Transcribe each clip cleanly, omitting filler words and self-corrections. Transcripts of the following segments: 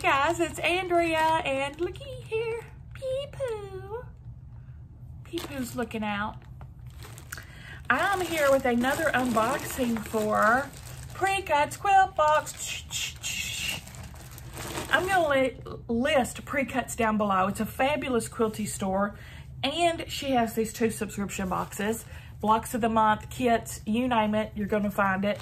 guys, it's Andrea, and looky here, Pee-Poo. Pee-Poo's looking out. I'm here with another unboxing for Precuts Quilt Box. I'm gonna list Precuts down below. It's a fabulous quilty store, and she has these 2 subscription boxes. Blocks of the month, kits, you name it, you're gonna find it.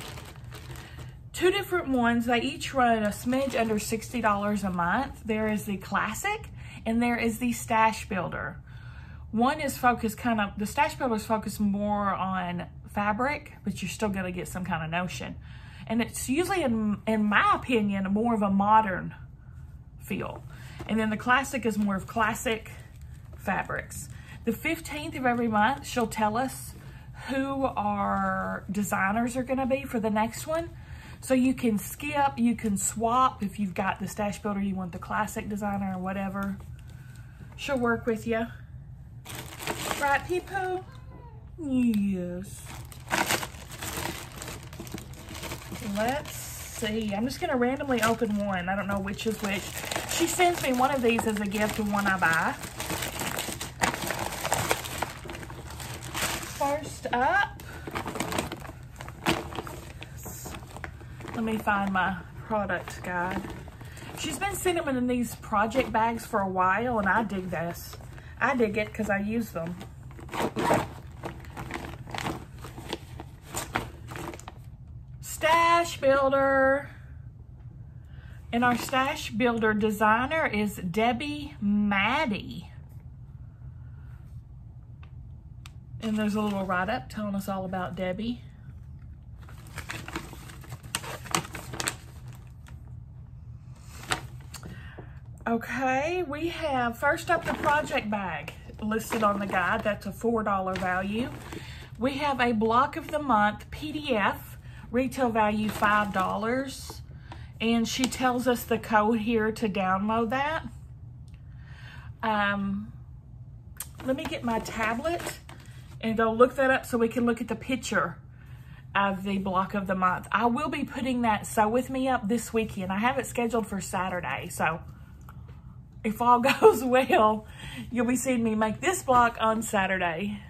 2 different ones. They each run a smidge under $60 a month. There is the Classic and there is the Stash Builder. One is focused the Stash Builder is focused more on fabric, but you're still gonna get some kind of notion. And it's usually, in my opinion, more of a modern feel. And then the Classic is more of classic fabrics. The 15th of every month, she'll tell us who our designers are gonna be for the next one. So you can skip, you can swap. If you've got the Stash Builder, you want the Classic designer or whatever. She'll work with you. Right, Pee-Poo? Yes. Let's see. I'm just gonna randomly open one. I don't know which is which. She sends me one of these as a gift and one I buy. First up, let me find my product guide. She's been sending them in these project bags for a while, and I dig this. I dig it because I use them. Stash Builder. And our Stash Builder designer is Debbie Maddie. And there's a little write-up telling us all about Debbie. Okay, we have first up the project bag listed on the guide. That's a $4 value. We have a block of the month PDF, retail value $5. And she tells us the code here to download that. Let me get my tablet and go look that up so we can look at the picture of the block of the month. I will be putting that Sew With Me up this weekend. I have it scheduled for Saturday, so if all goes well, you'll be seeing me make this block on Saturday.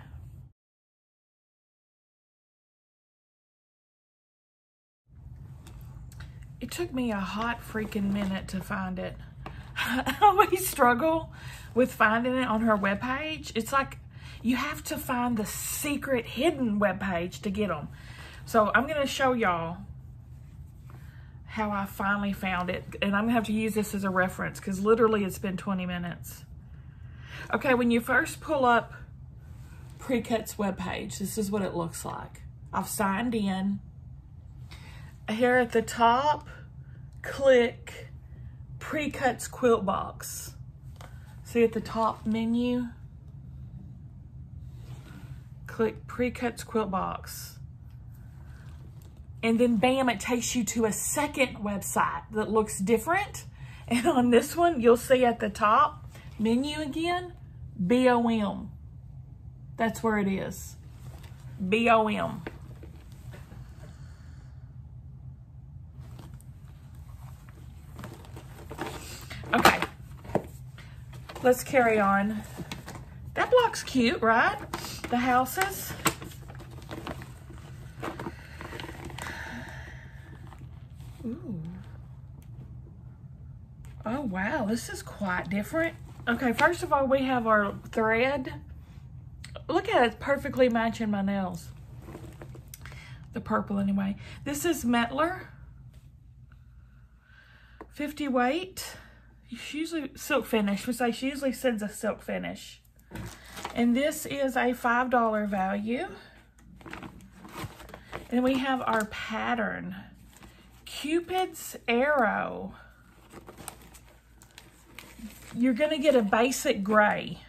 It took me a hot freaking minute to find it. I always struggle with finding it on her webpage. It's like you have to find the secret hidden webpage to get them. So I'm gonna show y'all how I finally found it. And I'm gonna have to use this as a reference because literally it's been 20 minutes. Okay, when you first pull up Precuts webpage, this is what it looks like. I've signed in. Here at the top, click Precuts Quilt Box. See at the top menu? Click Precuts Quilt Box. And then bam, it takes you to a second website that looks different. And on this one, you'll see at the top, menu again, BOM. That's where it is, BOM. Okay, let's carry on. That block's cute, right? The houses. Ooh. Oh, wow, this is quite different. Okay, first of all, we have our thread. Look at it, it's perfectly matching my nails. The purple anyway. This is Metler. 50 weight. It's usually silk finish. She usually sends a silk finish. And this is a $5 value. And we have our pattern. Cupid's Arrow. You're gonna get a basic gray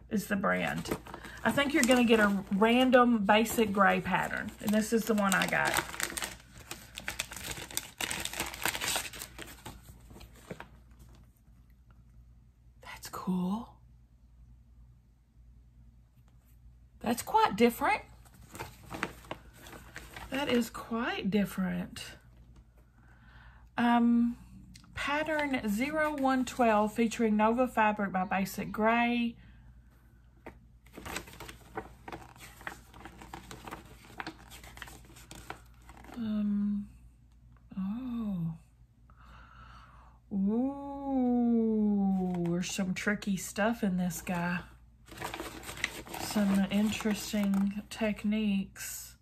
is the brand. I think you're gonna get a random basic gray pattern. And this is the one I got. That's cool. That's quite different. That is quite different. pattern 0112 featuring Nova Fabric by Basic Gray. Oh. Ooh, there's some tricky stuff in this guy. Some interesting techniques.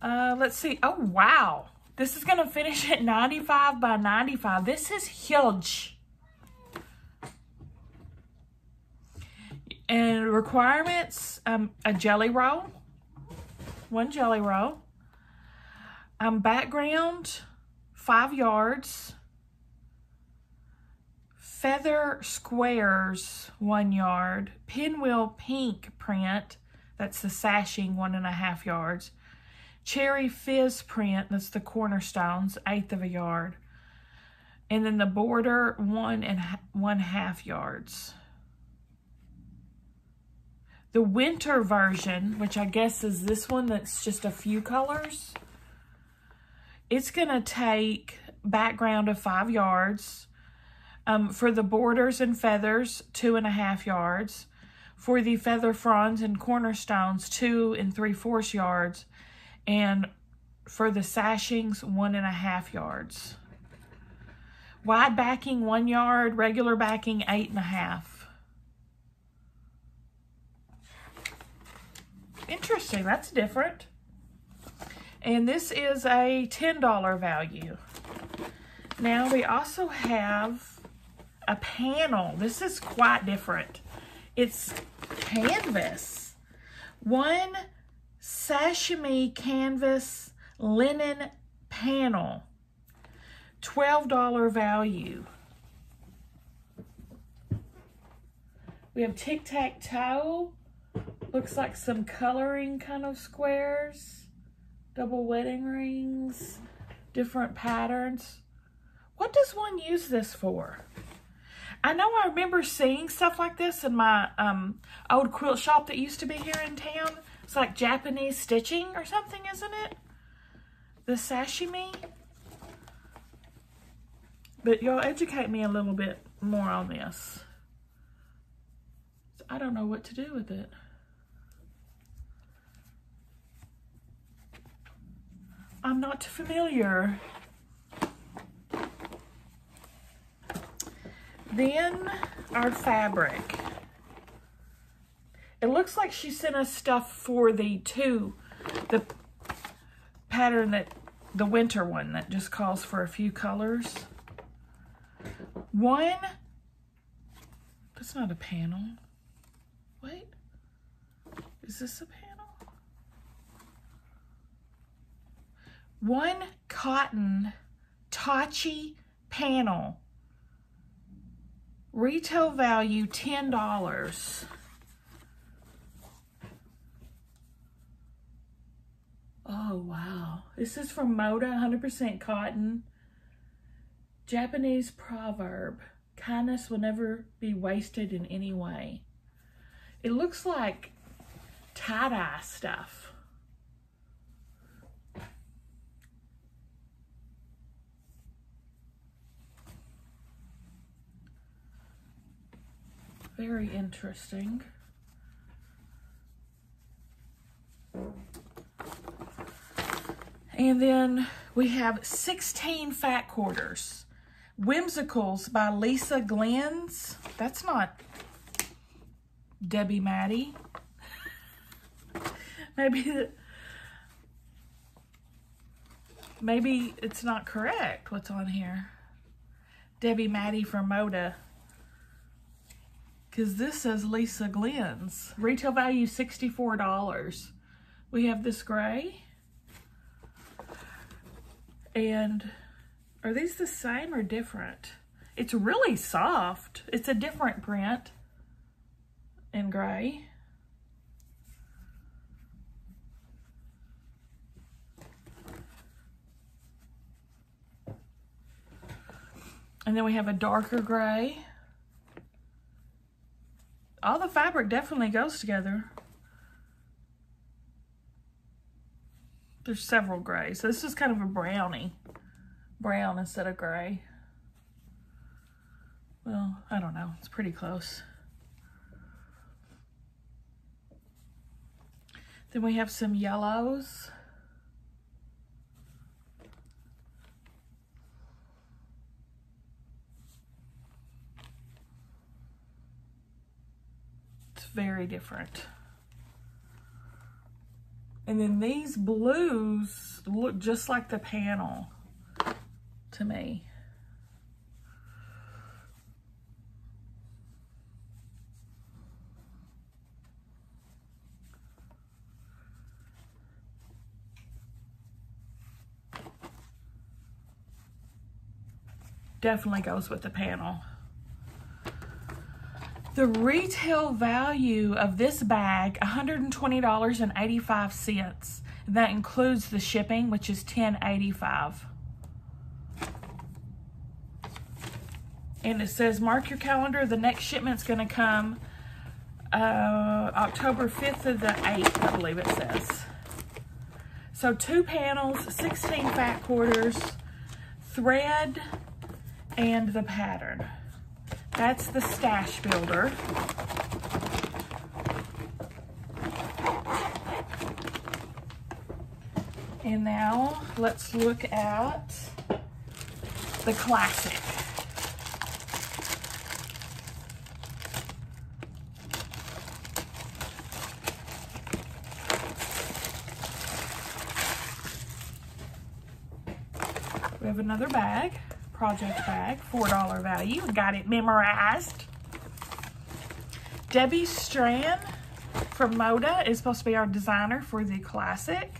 Let's see. Oh, wow. This is going to finish at 95 by 95. This is huge. And requirements, a jelly roll. 1 jelly roll. Background, 5 yards. Feather squares, 1 yard. Pinwheel pink print, that's the sashing, 1.5 yards. Cherry fizz print, that's the cornerstones, 1/8 of a yard. And then the border, 1.5 yards. The winter version, which I guess is this one that's just a few colors, it's gonna take background of 5 yards. For the borders and feathers, 2.5 yards. For the feather fronds and cornerstones, 2 3/4 yards. And for the sashings, 1.5 yards. Wide backing, 1 yard. Regular backing, 8.5. Interesting, that's different. And this is a $10 value. Now we also have a panel. This is quite different. It's canvas. 1 sashimi canvas linen panel. $12 value. We have tic-tac-toe. Looks like some coloring kind of squares. Double wedding rings. Different patterns. What does one use this for? I know I remember seeing stuff like this in my old quilt shop that used to be here in town. It's like Japanese stitching or something, isn't it? The sashimi. But y'all educate me a little bit more on this. I don't know what to do with it. I'm not familiar. Then our fabric. It looks like she sent us stuff for the pattern that, the winter one that just calls for a few colors. 1, that's not a panel. Wait, is this a panel? 1 cotton Tachi panel. Retail value, $10. Oh, wow. This is from Moda, 100% cotton. Japanese proverb, kindness will never be wasted in any way. It looks like tie-dye stuff. Very interesting. And then we have 16 fat quarters. Whimsicals by Lisa Glenn's. That's not Debbie Maddie. Maybe it's not correct what's on here. Debbie Maddie from Moda. Because this says Lisa Glenn's. Retail value $64. We have this gray. And are these the same or different? It's really soft. It's a different print in gray. And then we have a darker gray. All the fabric definitely goes together. There's several grays. So this is kind of a brownie brown instead of gray. Well, I don't know. It's pretty close. Then we have some yellows. It's very different. And then these blues look just like the panel to me. Definitely goes with the panel. The retail value of this bag, $120.85. That includes the shipping, which is $10.85. And it says, mark your calendar. The next shipment's going to come October 5th to the 8th, I believe it says. So 2 panels, 16 fat quarters, thread, and the pattern. That's the stash builder. And now let's look at the classic. We have another bag. Project bag, $4 value. Got it memorized. Debbie Strand from Moda is supposed to be our designer for the classic.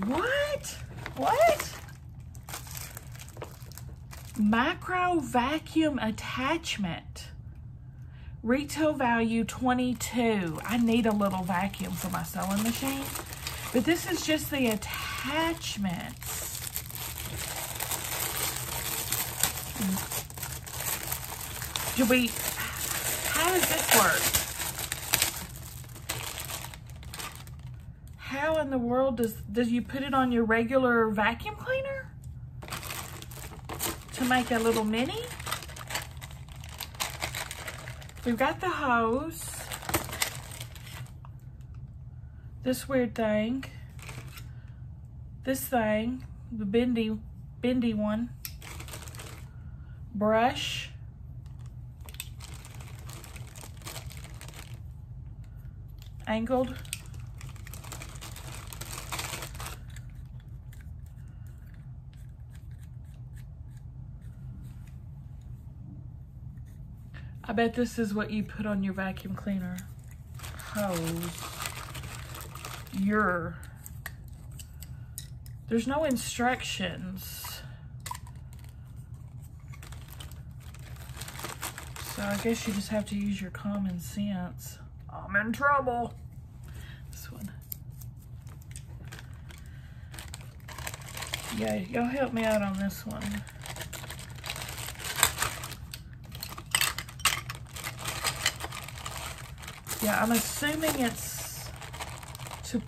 What? Micro vacuum attachment. Retail value $22. I need a little vacuum for my sewing machine. But this is just the attachments. How does this work? How in the world does you put it on your regular vacuum cleaner? To make a little mini. We've got the hose. This weird thing. This thing, the bendy one. Brush. Angled. I bet this is what you put on your vacuum cleaner. Hose. There's no instructions. So I guess you just have to use your common sense. I'm in trouble. This one. Yeah, y'all help me out on this one. Yeah, I'm assuming it's to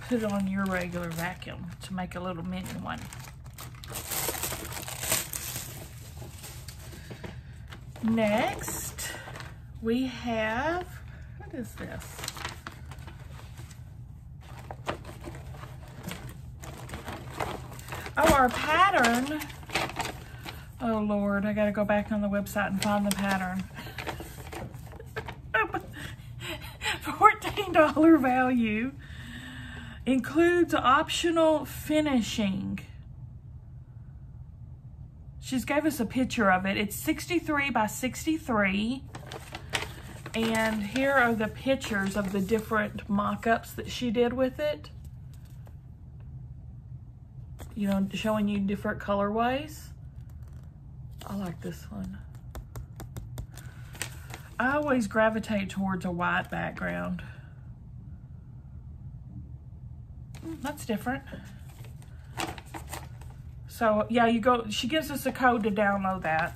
put it on your regular vacuum to make a little mini one. Next, we have, what is this? Oh, our pattern. Oh Lord, I gotta go back on the website and find the pattern. $14 value. Includes optional finishing. She's gave us a picture of it. It's 63 by 63. And here are the pictures of the different mock-ups that she did with it. You know, showing you different colorways. I like this one. I always gravitate towards a white background. That's different. So yeah, she gives us a code to download that.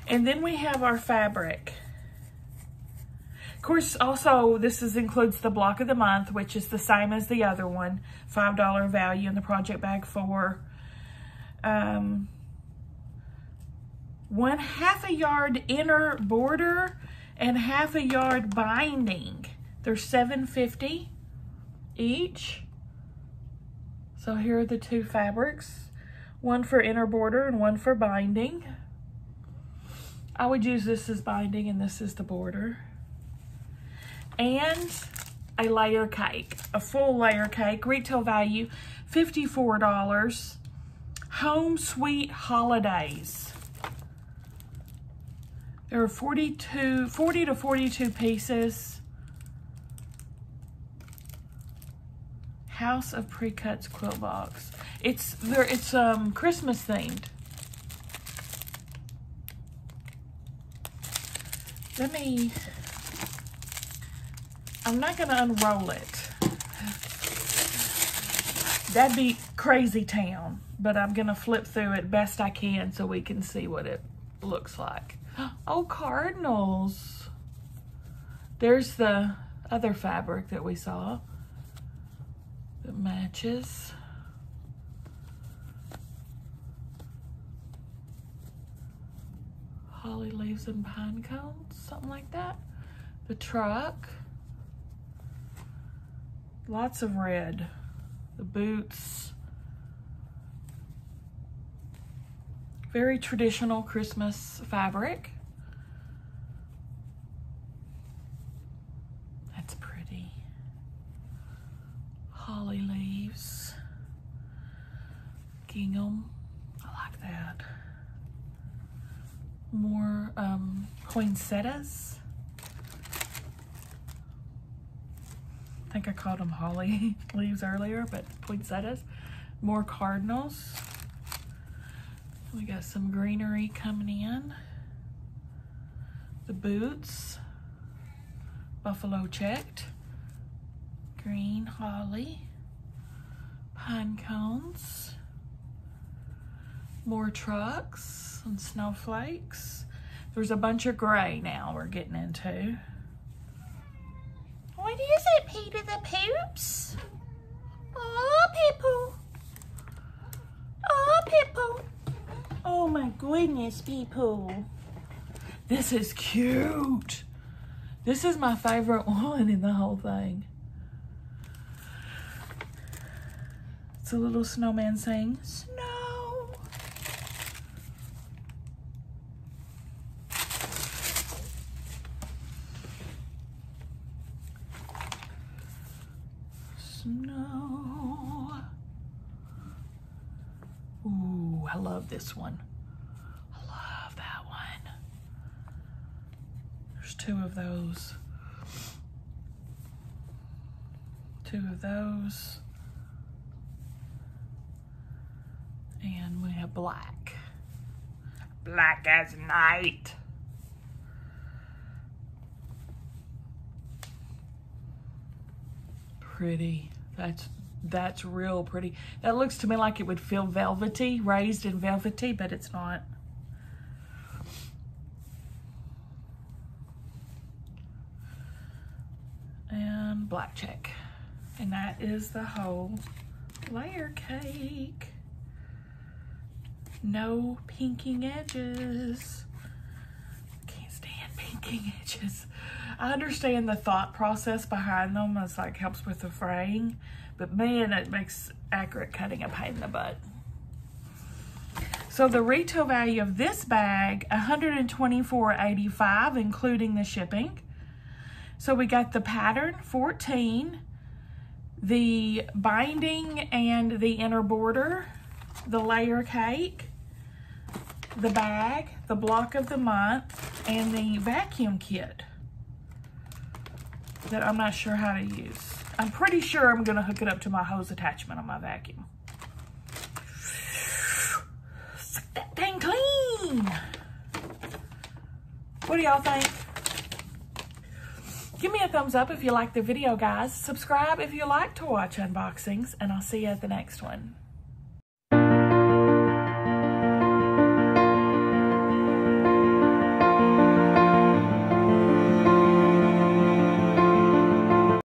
And then we have our fabric. Of course, also, includes the block of the month, which is the same as the other one. $5 value in the project bag for 1/2 yard inner border and 1/2 yard binding. They're $7.50 each. So here are the two fabrics. One for inner border and one for binding. I would use this as binding and this is the border. And a layer cake, a full layer cake, retail value $54. Home Sweet Holidays. There are 40 to 42 pieces. House of Precuts quilt box. It's Christmas themed. I'm not gonna unroll it. That'd be crazy town, but I'm gonna flip through it best I can so we can see what it looks like. Oh, cardinals. There's the other fabric that we saw that matches. Holly leaves and pine cones, something like that. The truck. Lots of red. The boots. Very traditional Christmas fabric. That's pretty. Holly leaves. Gingham. I like that. More poinsettias. I think I called them holly leaves earlier, but poinsettias. More cardinals. We got some greenery coming in. The boots. Buffalo checked. Green holly. Pine cones. More trucks and snowflakes. There's a bunch of gray now we're getting into. What is it, Peter the Poops? Oh, people. Oh, people. Oh my goodness, people. This is cute. This is my favorite one in the whole thing. It's a little snowman saying, snow. Snow. Ooh, I love this one. I love that one. There's two of those. Two of those. And we have black. Black as night. Pretty. That's real pretty. That looks to me like it would feel velvety, raised and velvety, but it's not. And black check. And that is the whole layer cake. No pinking edges. Can't stand pinking edges. I understand the thought process behind them. It's like helps with the fraying, but man, it makes accurate cutting a pain in the butt. So the retail value of this bag, $124.85, including the shipping. So we got the pattern, 14, the binding and the inner border, the layer cake, the bag, the block of the month, and the vacuum kit that I'm not sure how to use. I'm pretty sure I'm gonna hook it up to my hose attachment on my vacuum. Suck that thing clean. What do y'all think? Give me a thumbs up if you like the video, guys. Subscribe if you like to watch unboxings, and I'll see you at the next one.